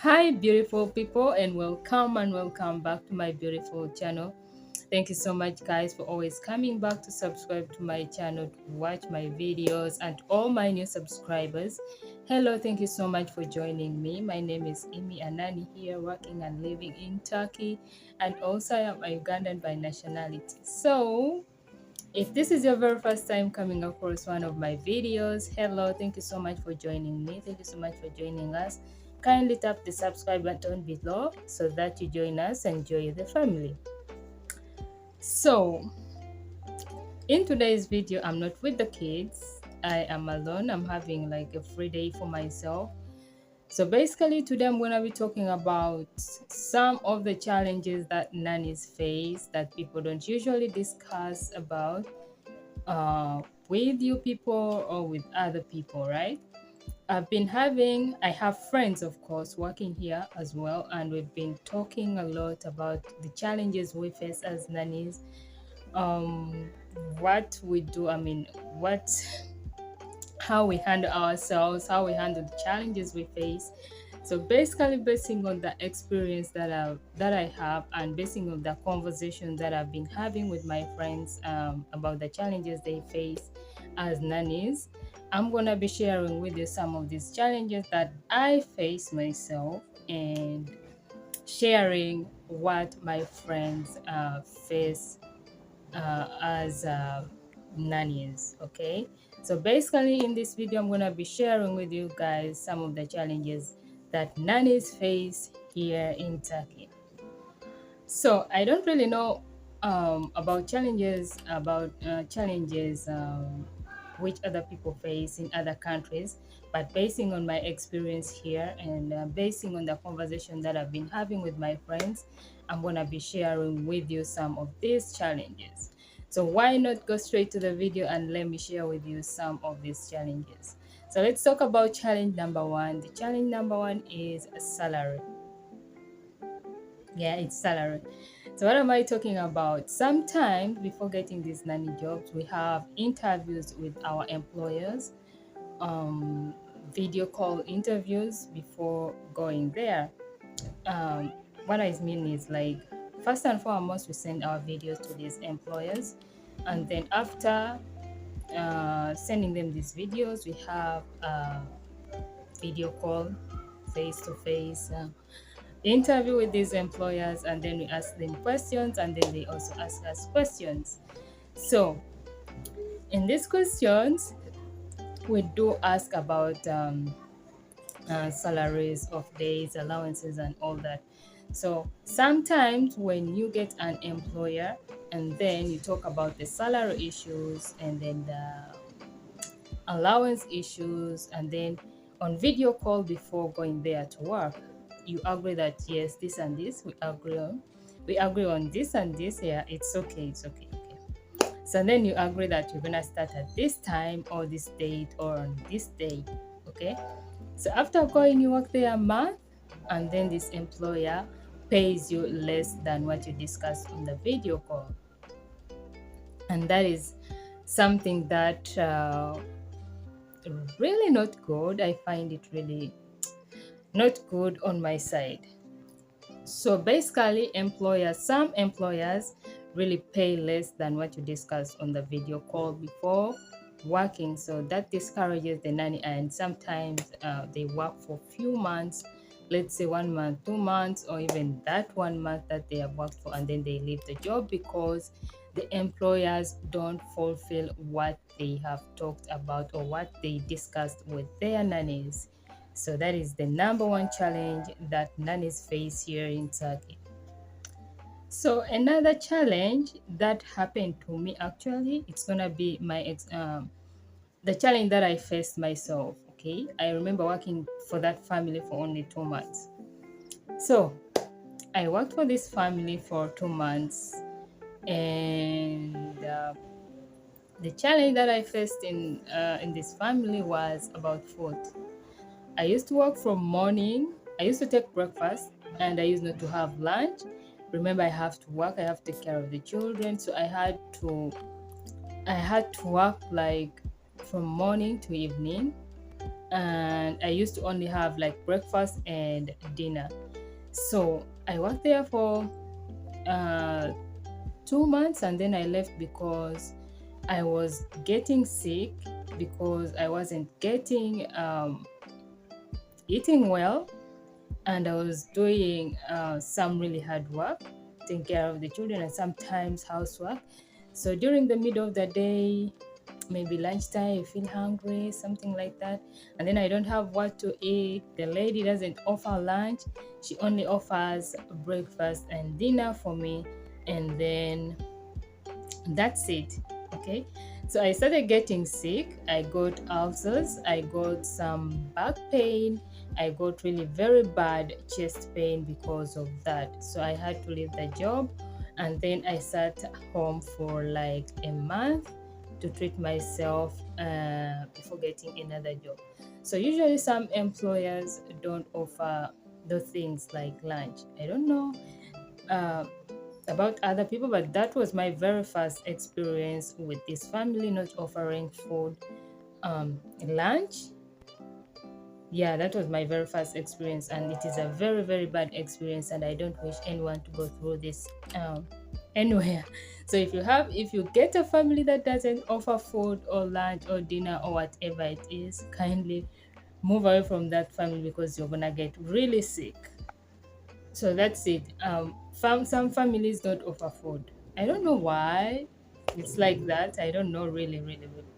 Hi beautiful people, and welcome back to my beautiful channel. Thank you so much guys for always coming back to subscribe to my channel, to watch my videos, and all my new subscribers. Hello, thank you so much for joining me. My name is Imi Anani here, working and living in Turkey, and also I am a Ugandan by nationality. So if this is your very first time coming across one of my videos, hello, thank you so much for joining me. Thank you so much for joining us. Kindly tap the subscribe button below so that you join us and join the family. So, in today's video, I'm not with the kids. I am alone. I'm having like a free day for myself. So basically today I'm going to be talking about some of the challenges that nannies face that people don't usually discuss about with you people or with other people, right? I have friends, of course, working here as well, and we've been talking a lot about the challenges we face as nannies, um, what we do, how we handle ourselves, how we handle the challenges we face. So basically, basing on the experience that I have, and basing on the conversations that I've been having with my friends about the challenges they face as nannies, I'm gonna be sharing with you some of these challenges that I face myself, and sharing what my friends face as nannies. Okay, so basically in this video I'm going to be sharing with you guys some of the challenges that nannies face here in Turkey. So I don't really know about challenges which other people face in other countries, but basing on my experience here, and basing on the conversation that I've been having with my friends, I'm gonna be sharing with you some of these challenges. So why not go straight to the video and let me share with you some of these challenges. So let's talk about challenge number one. The challenge number one is salary. Yeah, it's salary. So what am I talking about? Sometimes before getting these nanny jobs, we have interviews with our employers, um, video call interviews before going there. What I mean is, like, first and foremost, we send our videos to these employers, and then after sending them these videos, we have a video call, face to face interview with these employers, and then we ask them questions, and then they also ask us questions. So in these questions we do ask about salaries of days, allowances, and all that. So sometimes when you get an employer and then you talk about the salary issues and then the allowance issues, and then on video call before going there to work, you agree that yes, this and this we agree on this and this. Yeah, it's okay, okay. So then you agree that you're gonna start at this time or this date or on this day. Okay, so after going, you work there a month, and then this employer pays you less than what you discussed on the video call, and that is something that really not good. I find it really not good on my side. So basically, some employers really pay less than what you discussed on the video call before working. So that discourages the nanny, and sometimes they work for few months, let's say 1 month, 2 months, or even that 1 month that they have worked for, and then they leave the job because the employers don't fulfill what they have talked about or what they discussed with their nannies. So that is the number one challenge that nannies face here in Turkey. So another challenge that happened to me, actually, it's gonna be the challenge that I faced myself. Okay, I remember working for that family for only 2 months. So I worked for this family for 2 months, and the challenge that I faced in this family was about food. I used to work from morning. I used to take breakfast, and I used not to have lunch. Remember, I have to work. I have to take care of the children, so I had to work like from morning to evening, and I used to only have like breakfast and dinner. So I worked there for uh, 2 months, and then I left because I was getting sick, because I wasn't getting eating well, and I was doing some really hard work, taking care of the children and sometimes housework. So during the middle of the day, maybe lunchtime, you feel hungry, something like that, and then I don't have what to eat. The lady doesn't offer lunch, she only offers breakfast and dinner for me, and then that's it. Okay, so I started getting sick. I got ulcers, I got some back pain, I got really very bad chest pain because of that. So I had to leave the job, and then I sat home for like a month to treat myself before getting another job. So usually some employers don't offer those things like lunch. I don't know uh, about other people, but that was my very first experience with this family not offering food, lunch. Yeah, that was my very first experience, and it is a very, very bad experience, and I don't wish anyone to go through this anywhere. So if you get a family that doesn't offer food or lunch or dinner or whatever it is, kindly move away from that family because you're gonna get really sick. So that's it. Some families don't offer food. I don't know why it's like that. I don't know really, really, really.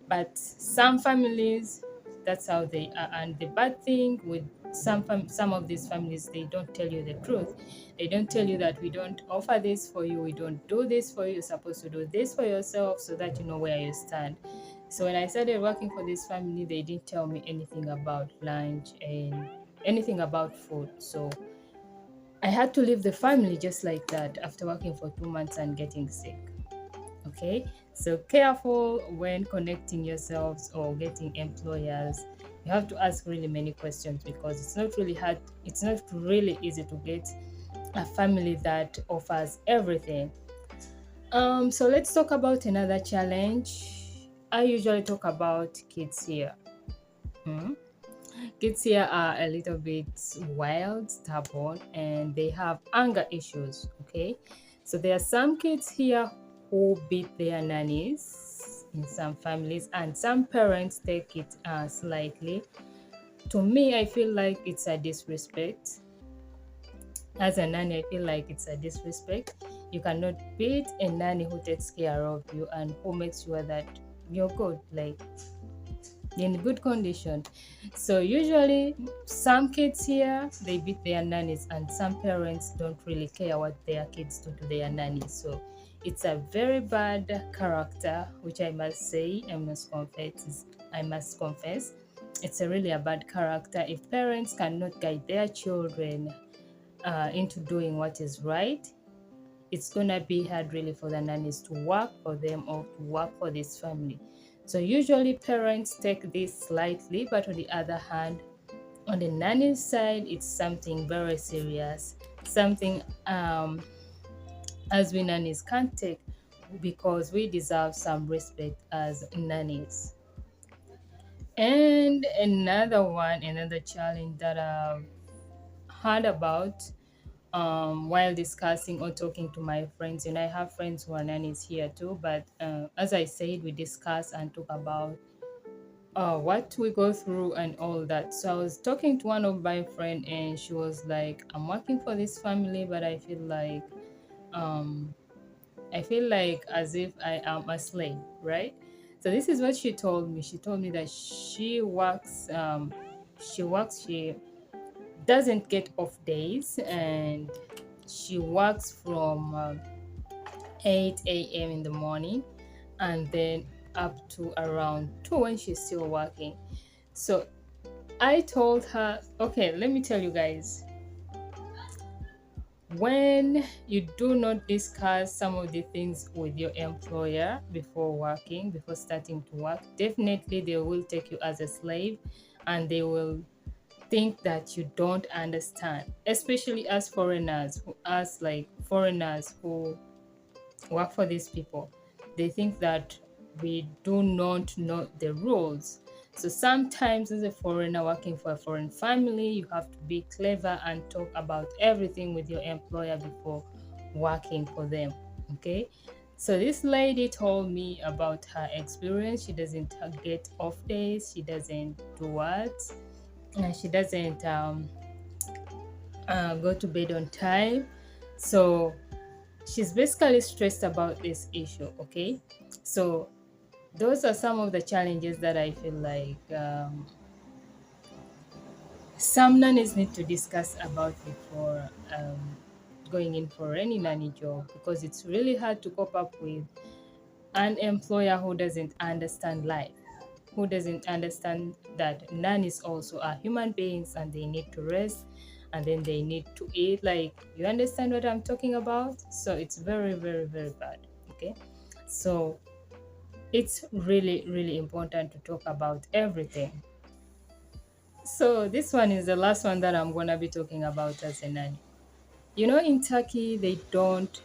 But some families, that's how they are. And the bad thing with some of these families, they don't tell you the truth. They don't tell you that we don't offer this for you, we don't do this for you. You're supposed to do this for yourself so that you know where you stand. So when I started working for this family, they didn't tell me anything about lunch and anything about food. So I had to leave the family just like that after working for 2 months and getting sick. Okay, so careful when connecting yourselves or getting employers. You have to ask really many questions because it's not really hard, it's not really easy to get a family that offers everything. So let's talk about another challenge. I usually talk about kids here. Hmm? Kids here are a little bit wild, stubborn, and they have anger issues. Okay, so there are some kids here who beat their nannies in some families, and some parents take it slightly. To me, I feel like it's a disrespect. As a nanny, I feel like it's a disrespect. You cannot beat a nanny who takes care of you and who makes sure that you're good. Like in good condition. So usually some kids here they beat their nannies, and some parents don't really care what their kids do to their nannies. So it's a very bad character, which I must say, I must confess, it's a really a bad character. If parents cannot guide their children into doing what is right, it's gonna be hard really for the nannies to work for them or to work for this family. So usually parents take this slightly, but on the other hand, on the nanny's side, it's something very serious, something as we nannies can't take because we deserve some respect as nannies. And another challenge that I've heard about while discussing or talking to my friends. And I have friends who are nannies here too. But as I said, we discuss and talk about what we go through and all that. So I was talking to one of my friend, and she was like, "I'm working for this family, but um, I feel like as if I am a slave, right?" So this is what she told me. She told me that she doesn't get off days, and she works from 8 a.m. in the morning and then up to around 2 when she's still working. So I told her, okay, let me tell you guys, when you do not discuss some of the things with your employer before starting to work, definitely they will take you as a slave, and they will think that you don't understand, especially as foreigners who work for these people. They think that we do not know the rules. So sometimes as a foreigner working for a foreign family, you have to be clever and talk about everything with your employer before working for them. Okay. So this lady told me about her experience. She doesn't get off days. She doesn't do what? She doesn't go to bed on time. So she's basically stressed about this issue. Okay. So those are some of the challenges that I feel like some nannies need to discuss about before going in for any nanny job, because it's really hard to cope up with an employer who doesn't understand life, who doesn't understand that nannies also are human beings and they need to rest and then they need to eat. Like, you understand what I'm talking about? So it's very, very, very bad. Okay. So it's really, really important to talk about everything. So this one is the last one that I'm gonna be talking about as a nanny. You know, in Turkey, they don't,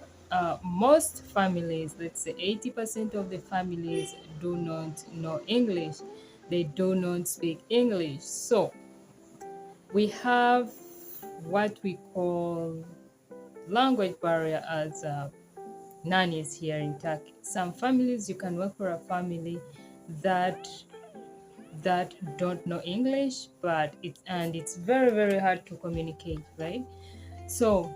most families, let's say 80% of the families, do not know English. They do not speak English. So we have what we call language barrier as nannies here in Turkey. Some families, you can work for a family that don't know English, but it's very, very hard to communicate, right? So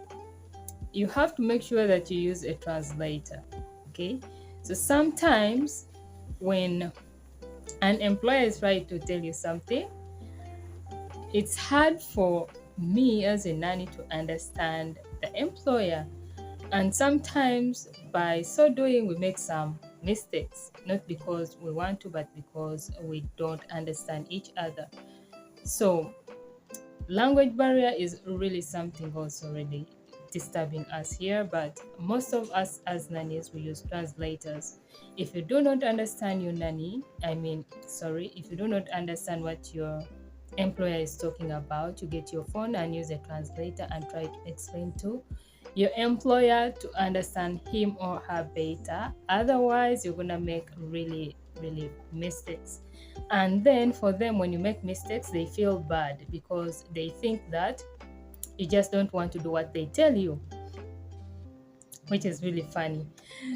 you have to make sure that you use a translator. Okay. So sometimes when an employer is trying to tell you something, it's hard for me as a nanny to understand the employer. And sometimes by so doing, we make some mistakes, not because we want to, but because we don't understand each other. So language barrier is really something also really disturbing us here, but most of us as nannies, we use translators. If you do not understand your nanny, if you do not understand what your employer is talking about, you get your phone and use a translator and try to explain to your employer to understand him or her better. Otherwise, you're gonna make really, really mistakes. And then for them, when you make mistakes, they feel bad because they think that you just don't want to do what they tell you, which is really funny.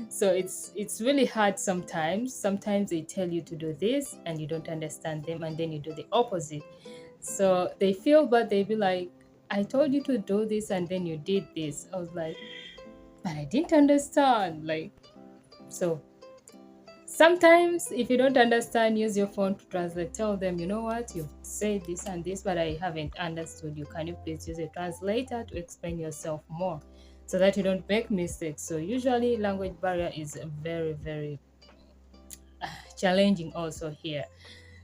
So it's really hard sometimes. Sometimes they tell you to do this and you don't understand them, and then you do the opposite. So they feel bad. They be like, I told you to do this and then you did this. I was like, but I didn't understand. Like, so sometimes if you don't understand, use your phone to translate. Tell them, you know what, you've said this and this, but I haven't understood you. Can you please use a translator to explain yourself more so that you don't make mistakes? So usually language barrier is very, very challenging also here.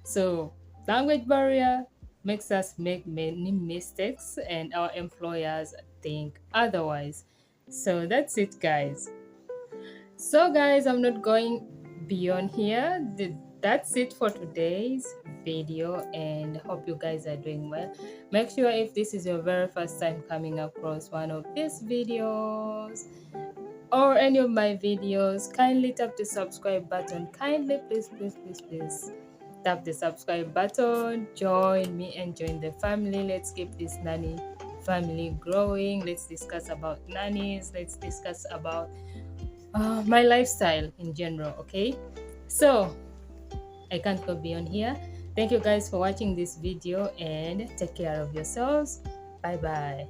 So language barrier makes us make many mistakes and our employers think otherwise. So that's it, guys. So guys, I'm not going beyond here. That's it for today's video, and hope you guys are doing well. Make sure if this is your very first time coming across one of these videos or any of my videos, kindly tap the subscribe button. Kindly, please, please, please, please tap the subscribe button. Join me and join the family. Let's keep this nanny family growing. Let's discuss about nannies. Let's discuss about my lifestyle in general. Okay, so I can't go beyond here. Thank you guys for watching this video and take care of yourselves. Bye bye.